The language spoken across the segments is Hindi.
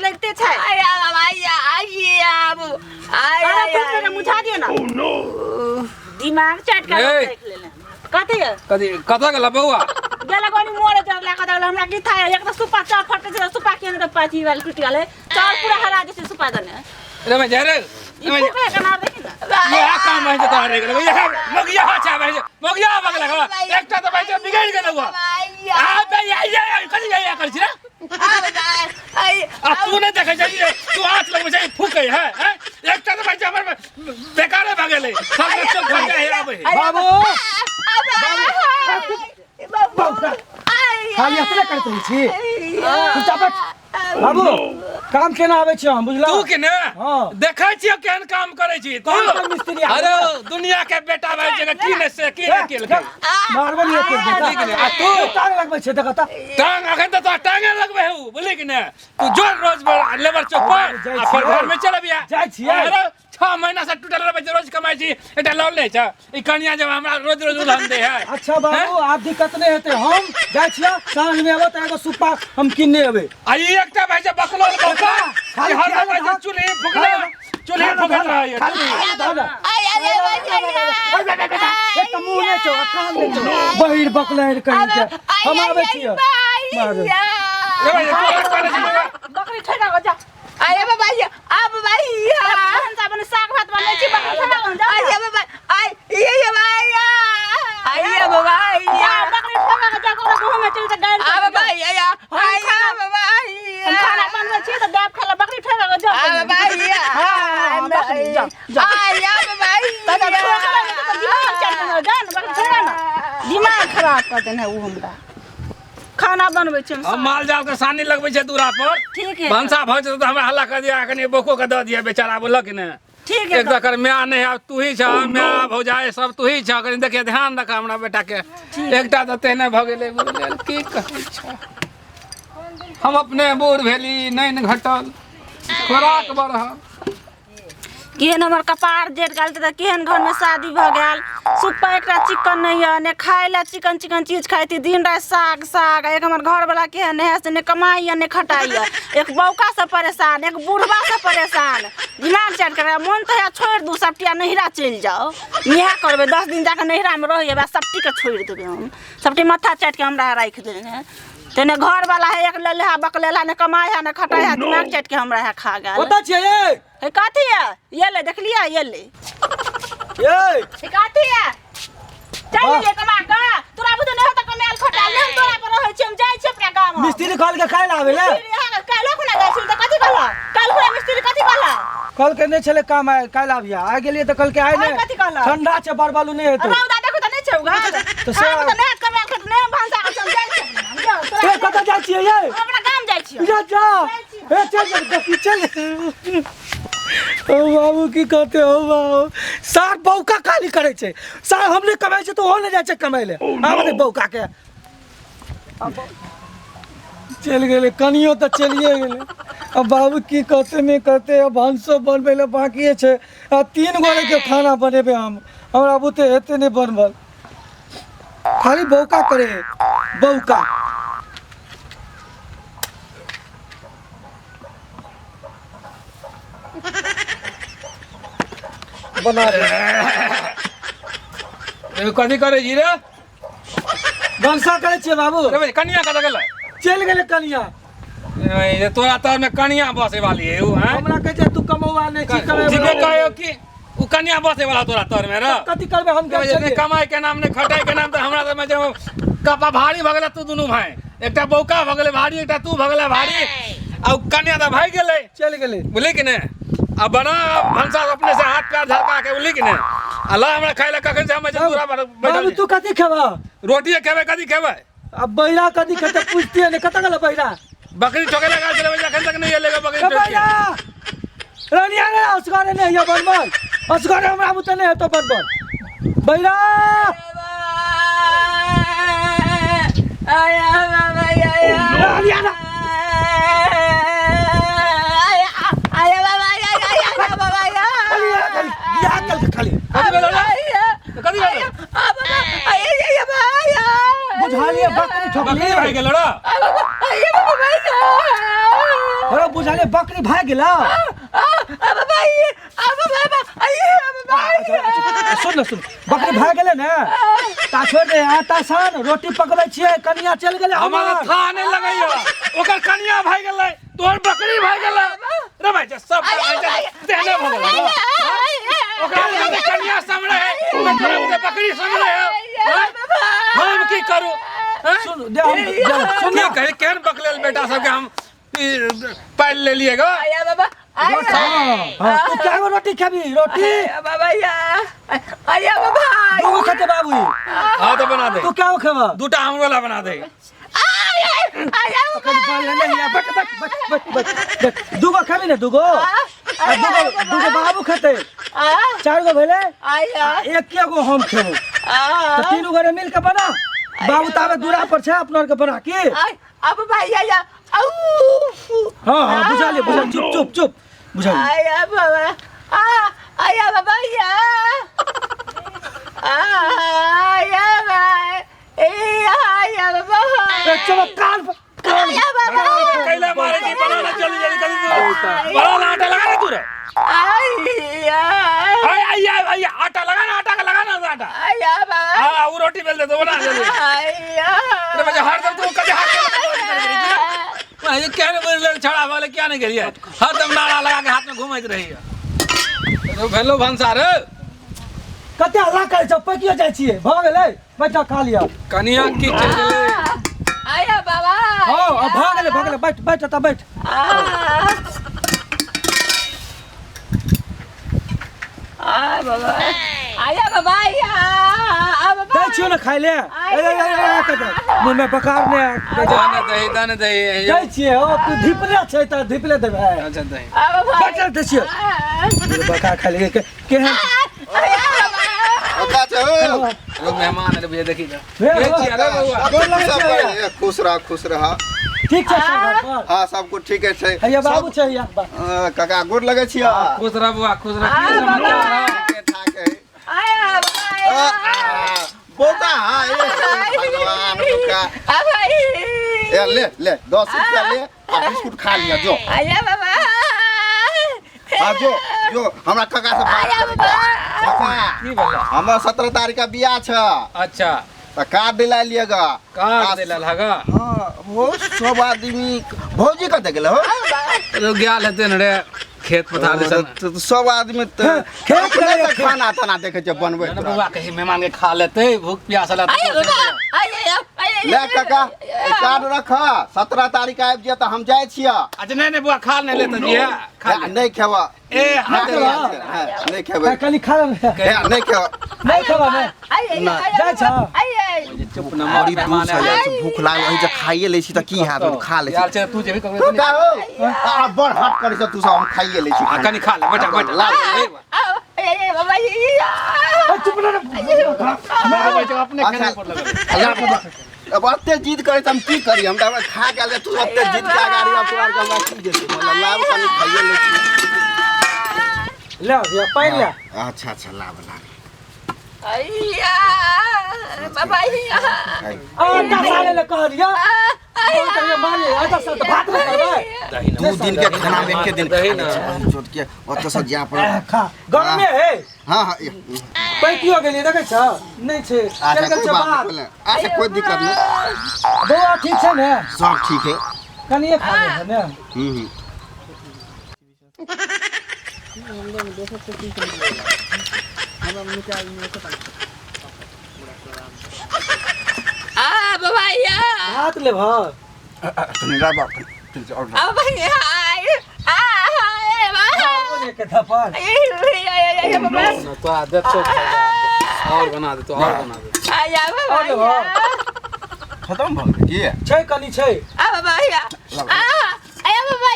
लगते थे मुझा दियो ना दिमाग चट कर देख लेना कथि कथा गला बउआ गेला कोनी मोरे जब ला कदा हमरा की था एक तो सुपा चा फट से सुपा के न पाथी वाली टूट गेले चार पूरा हरा जैसे सुपा दने रे मैं जा रे ये कना देखि ना ये काम है तो रे ये मगिया छा भाई मगिया बगला एकटा तो भाई बिगड़ गेल हुआ आ बे ये कथि ये कर छी रे आ तू नहीं देखे जाइए तू हाथ लग में जाई फूके है एकटा तो भाई हमर बेकार भागेले सब बच्चा खा के आबे बाबू खाली अपने करते छी तू चापट बाबू काम केना आवे छी हम बुझला तू के ने हां देखै छी केहन काम करै छी तू मिस्त्री अरे दुनिया के बेटा भाई जगह की ने से की ने केल के मारबो नहीं के बेटा आ तू टांग लगबै छै देखता टांग अखन तो टांगे लगबे हूं बोली कि ने तू जोर रोज लेबर चौक पर आ फिर घर में चल बिया जाय छी अरे 6 महीना से टूटल रहे रोज कमाई छी एटा लौल ले छ ई कन्या जब हमरा रोज रोज उलहन दे है अच्छा बाबू आप दिक्कत नहीं हेते हम जाय छिया साँझ में आबो त एगो सुपा हम किनने आबे आ ई एकटा भाई से बकलो बका खाली हर भाई से चुली फुकले रहा है एक मुंह ने छो कान ने छो बहिर बकलैर कहि के हम आबे छिया मार रे भाई तू करे छी बकरी ठेका हो जा आया बाबा अब भाई हम सब ने साग भात बनै छी बकरी ठेका हो जा आया बाबा ये भैया आया बाबा या बकरी ठेका हो जा को घूमे चल त गाड़ आ बाबा आया बाबा हम खाना बनबै छी त गाब खाला बकरी ठेका हो जा आ बाबा आया दिमाग खराब कर देने उ हमरा खाना बनबै छै हम माल जाल के सानी लगबै छै दूरा पर ठीक है भंसा भज तो हमरा हल्ला कर दिया कनी बोको के द दिया बेचारा बोलक ने ठीक है एक दकर मैं नहीं अब तू ही छ मैं भौजाए सब तू ही छ कनी देखिए ध्यान रख हमरा बेटा के एकटा त तेने भ गेलै बोले की कहै छ हम अपने बूढ़ भेली नहीं घटल खोराक बरह केहन हमर कपार जेठ गेल त केहन घर में शादी भ गेल सुप्पा एकटा चिकन नहीं है ने खाए ला चिकन चीज खाइती दिन रात साग एक हमर घर वाला केहन है से ने कमाई है ने खटाई है एक बौका से परेशान एक बुढ़वा से परेशान दिमाग चट कर मन तो छोड़ दू सबटिया नहिरा चल जाओ निहा करबे 10 दिन जाके नहिरा में रहिए बा सबटी के छोड़ देबे हम सबटी माथा चट के हमरा राख देने तेने घर वाला है एक लल्हा बकलेला ने कमाई है ने खटाई है दिमाग चट के हमरा है खा गेल होता छे हे काथी है ये ले देख लिया ये ले ये काथी है चल ले कमा का तोरा बुझ नहीं होता कमाल खटा ले तोरा पर रहै छी हम जाय छी अपना गाम मिस्त्री कल के खाइ लावे ले कालो खुना जाय छी त कथि कहला काल खुना मिस्त्री कथि कहला कल के नहीं चले काम आए काल आबिया आ गेलिए त कल के आए ने ठंडा छे बरबालू नहीं हेतो रौदा देखो त नहीं छौगा तो से नहीं कमाल खट नहीं भांसा के हम जाय छी ए कत जाय छी ये अपना गाम जाय छी जा जा ए चल ओ बाबू की कहते हो बाबू सार बौका खाली करे छे सार हमने कमाई छे तो हो न जाय छे कमाई ले हमने बौका के चल गेले कनियो त चलिए गेले अब बाबू की कहते नहीं कहते अब हंसो बनबे ले बाकी छे 3 गोरे के खाना बनेबे हमरा बुते हेते नहीं बनबल खाली बौका करे बौका बना रे कथी करे जी रे भंसा करे छे बाबू रे भाई कन्या कत गेल चल गेले कनिया ये तोरा तर में कन्या बसे वाली है उ हैं हमरा कहे छे तू कमौवा नहीं छी करे ठीके कहयो कि उ कन्या बसे वाला तोरा तर में रे कथि करबे हम के ने कमाई के नाम ने खटाई के नाम त हमरा त में जो कपा भारी भ गेला तू दुनु भाई एकटा बौका भ गेले भारी एकटा तू भ गेला भारी आ कन्या त भाई गेले चल गेले बोले कि ने अब बना भंसा अपने से हाथ पैर झलका के बोली कि ने अल्लाह हमरा खाइला कखन से हम दूरा पर बाबू तू कथि खेबा रोटी खेबे कथि खेबे अब बैरा कथि खेते पूछती है कत गेल बैरा बकरी ठोके लगा चले जखन तक नहीं लेगा बकरी बैरा रानिया ने असगारे नहीं है बनबल असगारे हमरा बुते नहीं है तो बनबल बैरा आया बाबा आया रानिया आया बाबा ठोकली बकरी भाई गेलो रो अरे बुझाले बकरी भाग गेला सुन सुन बकरी भाग गेले ने ता छोड़ दे आटा सान रोटी पकबै छियै कनिया चल गेले हमारा था नहीं लगैयो ओकर कन्या भाई गेलै तोर बकरी भाई गेलै रे भाई सब देने भ गेलै ओकर कन्या सामने है ओकर बकरी सामने है हम की करू सुन दे सुन क्या कहे केन बकलेल बेटा सब के हम पाल ले लिएगा हां तू क्या रोटी खाबी रोटी दो खाते बाबू हां तो बना दे तू क्या खाबा दूटा हम वाला बना दे दुगो खाबी ने दुगो दुगो बाबू खाते चार गो भेले एक गो हम खेबो तो तीनों घरे मिल के बना बाबू तावे दूरा पर छे अपना के बना के अब भैया हां हां बुझा ले चुप चुप चुप बुझा ले आया बाबा आया बाबा आया बाबा चलो कान आया बाबा कैला मारे जी बनाना जल्दी जल्दी कर बड़ा आटा लगा ना तू रे आया आई आटा लगा ना आटा आया बाबा हां वो रोटी बेल दे दो बना जल्दी आया अरे बच्चा हर दम तू कभी हाथ ये क्या ने बोल छड़ा वाले क्या नहीं करिए हर दम नारा लगा के हाथ में घुमाइत रही है तो भेलो भंसार कते हल्ला करे छ पकियो जाय छिए भ गेलै बैठा खा लिया कनिया की चल गेले आया बाबा हां अब भ गेलै बैठ बैठ त बैठ बाबा आया बाबा दे छियो न खाइ ले ए कते मुंह में बकार ने दाने दे दे छिए ओ तू धिपले छै त धिपले देबे अच्छा दे बैठ दे छियो बकार खा ले केहन लोग मेहमान है भैया देखी खुश रहा ठीक छै सब हाँ सब कुछ ठीक है हैया बाबू छै या काका गोर लगे छिया खुश रह बुआ खुश रह की समाचार के ठाक है बोता हाँ ये भगवान का ये ले 10 रुपया ले और बिस्कुट खा लिया जो आया बाबा हाँ जो हमरा काका से बात काका की बोला हमरा 17 तारीख का बियाह छ अच्छा तो कार्ड दिला लिएगा कार्ड दिला लगा हाँ वो सब आदमी भौजी का देख लो लोग गया लेते न रे खेत पथार दिसन तो सब आदमी खेत में खाना ताना देखे छ बनबै ना बुआ कहीं मेहमान के खा लेते भूख प्यास लगा ले काका कार्ड रख 17 तारीख आबि जे त हम जाय छिया अच्छा नहीं बुआ खा नहीं लेते जी खा नहीं खेबा ए हाथ नहीं खेबै कनी खा ले नहीं खेबा नहीं खबा ने जाय छ चुप न बड़ी मेहमान भूख लाग वही जे खाइए लै छी त की हैत खा लै छी यार तू जे भी काका हो आ बड़ हट करै छ तू सब हम खाइए लै छी कनी खा ले बैठा चुप न अपने खाने पर लगा अब अत्ते जिद करे त हम की करी हम त खा गेल तू अत्ते जिद के गाड़ी में तोर के हम की जेते मतलब लाभ कनी खाइए लै छी ले या पाइन ले अच्छा लाभ बाबा आटा साले ले कह दिया बोल के मारे आटा साल त भात में करबै 2 दिन के खाना में एक दिन छोट के ओत से जा पर खा गरम में है हां पैकियो गेली देखे छ नहीं छे चल गेल छ बात अच्छा कोई दिक्कत नहीं बौआ ठीक छै ने सब ठीक है कनिए खा ले ने बाबा हाथ ले भ तुमरा बाप अब भैया ओने के धपर तो आदत तो और बना दे आया बाबा खत्म भ गेल की छै कनी छै बाबा आया बाबा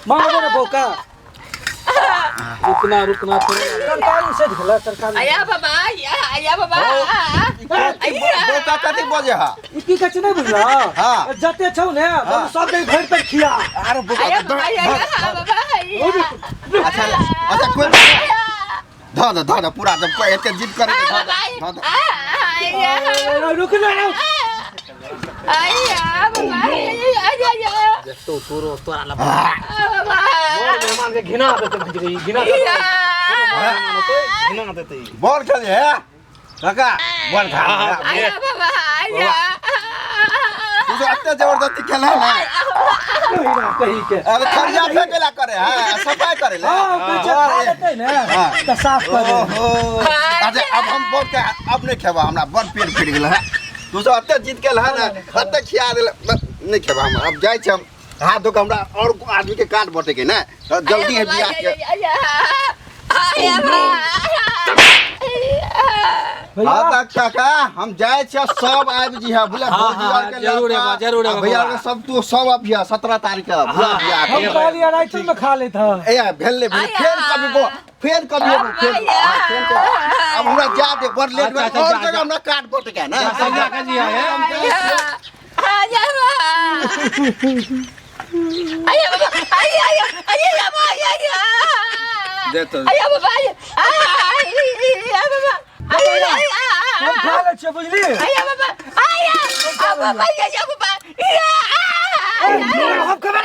मांगो ने बोका रुकना थोड़ा तरकारी से दिखला तरकारी आया बाबा बोका कथि बजे हा ई की कछ नहीं बुझला हाँ। जते छौ ने सब दे घर पर खिया अरे बोका आया बाबा अच्छा कोई धा पूरा जब कोई एक जिद करे धा रुक ना तो तोरो तोरा ला मोर मेहमान के घिना देते भज गई घिना देते बॉल खेल है काका बॉल खा तू तो इतना जबरदस्ती खेल है ना कहीं के अरे खरिया फेंकेला करे हां सफाई करे ले पीछे खा लेते ना तो साफ कर दे अच्छा अब हम बॉल के अब नहीं खेबा हमरा बड़ पेट फिर गेल है तू तो इतना जीत के है ना इतना खिया दे नहीं खेबा हम अब जाय छ हम हाथ धो के हमरा और आदमी के काट बटे के ना जल्दी है बियाह के हाँ काका हम जाए छ सब आबि जी है बुला भौजी और के जरूर है भैया के सब तू सब अभिया 17 तारीख के बुला बियाह हम काली रात में खा लेता ए भेल फेर कभी अब हमरा जा दे बड़ लेट में और जगह हमरा काट बट के ना संजा का जी है दे तो हम खा ले छ बुझली हम खबर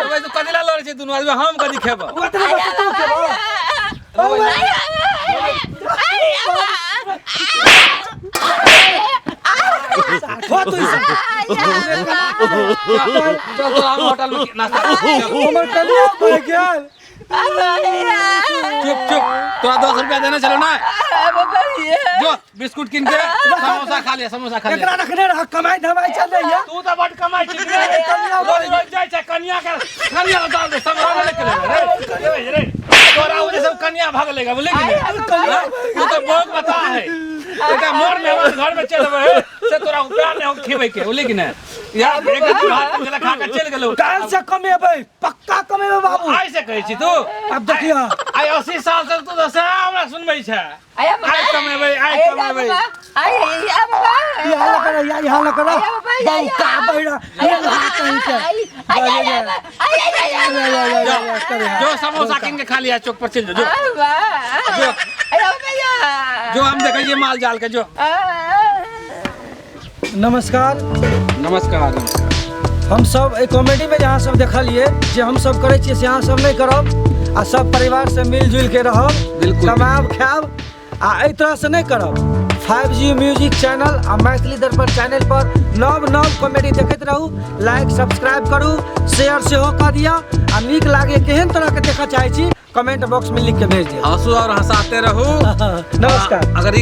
ओए तो कदिला लड़ छै दुनु आदमी हम कदी खेब उतना बस तू के हो तू चल तो हम होटल में नाश्ता हमर कलिया पड़ गेल चुप तोरा 10 रुपया देना चलो ना जो बिस्कुट किन के समोसा खा ले एकरा रखने रह कमाई धमाई चल रही है तू तो बड़ कमाई ठीक रे रोज जाय छै कन्या लगा दे समरा लेके ले रे तोरा वो सब कन्या भाग लेगा बोले कि तू तो बहुत बता है एका मोर मेहमान घर में चल आवे से तोरा प्यार नहीं हो खेबै के बोले कि ना यार एक भात चला खा के चल गेलो काल से कमेबै पक्का कमेबै बाबू आइ से कहै छी तू अब देखियो आइ 80 साल से तू तो हमरा सुनबै छै आइ कमेबै यहाँ लग रहा बाबू का बैरा ये हाथ कहीं के जो समोसा किन के खा लिया चौक पर चल जो जो हम देखिए माल जाल के जो नमस्कार नमस्कार हम सब एक कॉमेडी में जहाँ सब देखलिए जे हम सब करे छियै से यहाँ सब नहीं करब आ सब परिवार से मिलजुल के रहब बिल्कुल कमाब खाब आ एहि तरह से नहीं करब 5G म्यूजिक चैनल आ मैथिली दर्पण चैनल पर नव कॉमेडी देखते रहू लाइक सब्सक्राइब करू शेयर से हो कर दिया आ नीक लागे केहन तरह के देखा चाहे छी कमेंट बॉक्स में लिख के भेज दिया हंसू और हंसाते रहू नमस्कार अगर